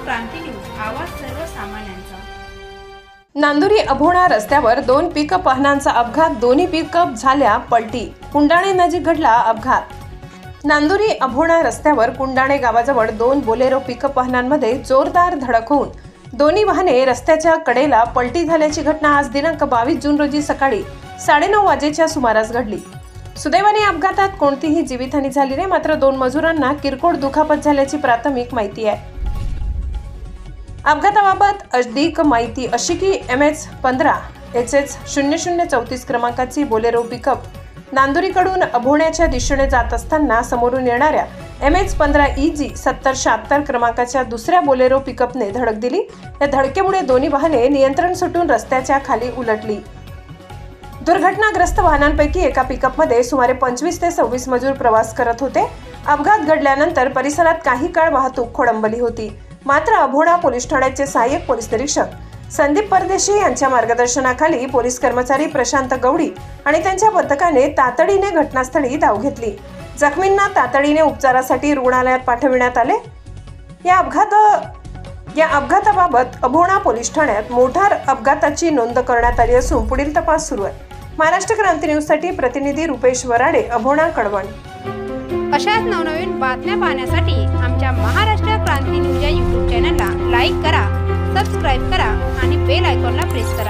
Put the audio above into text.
क्रांती news, आवाज सर्वसामान्यांचा। नांदुरी अभोणा रस्त्यावर दोन पिकअप वाहनांचा अपघात, दोन्ही पिकअप झाल्या पलटी। कुंडाणे नजीक घडला अपघात। नांदुरी अभोणा रस्त्यावर कुंडाणे गावाजवळ दोन बोलेरो पिकअप वाहनांमध्ये जोरदार धडक होऊन दोन्ही वाहने रस्त्याच्या कडेला पलटी झाल्याची घटना आज दिनांक 22 जून रोजी सकाळी 9:30 वाजेच्या सुमारास घडली। सुदैवाने अपघातात कोणतीही जीवितहानी झाली नाही, मात्र दोन मजुरांना किरकोळ दुखापत झाल्याची प्राथमिक माहिती आहे। अपघाताबाबत अधिक माहिती अशी की MH15 HS 0034 क्रमांकाची बोलेरो पिकअप नांदुरीकडून अभोण्याच्या दिशेने जात असताना समोरून येणाऱ्या MH15 EG 7076 क्रमांकाच्या दुसऱ्या बोलेरो पिकअपने धडक दिली। या धडकेमुळे दोन्ही वाहने नियंत्रण सुटून रस्त्याच्या खाली उलटली। दुर्घटनाग्रस्त वाहनांपैकी एका पिकअपमध्ये सुमारे 25 ते 26 मजूर प्रवास करत होते। अपघात घडल्यानंतर परिसरात काही काळ वाहतूक खोळंबली होती, मात्र अभोणा पोलीस ठाण्याचे सहाय्यक पोलीस निरीक्षक संदीप परदेशी यांच्या मार्गदर्शनाखाली पोलीस कर्मचारी प्रशांत गवडी आणि त्यांच्या पथकाने तातडीने घटनास्थळी धाव घेतली। जखमींना तातडीने उपचारासाठी रुग्णालयात पाठविण्यात आले। या अपघाताबाबत अभोणा पोलीस ठाण्यात मोटार अपघाताची नोंद करण्यात आली असून पुढील तपास सुरू आहे। महाराष्ट्र क्रांती न्यूज साठी प्रतिनिधी रुपेश वराडे, अभोणा, कळवण। अशाच नवनवीन बातम्या पाहण्यासाठी आमच्या महाराष्ट्र क्रांती न्यूज या YouTube चॅनलला लाईक करा, सबस्क्राईब करा आणि बेल आयकॉनला प्रेस करा।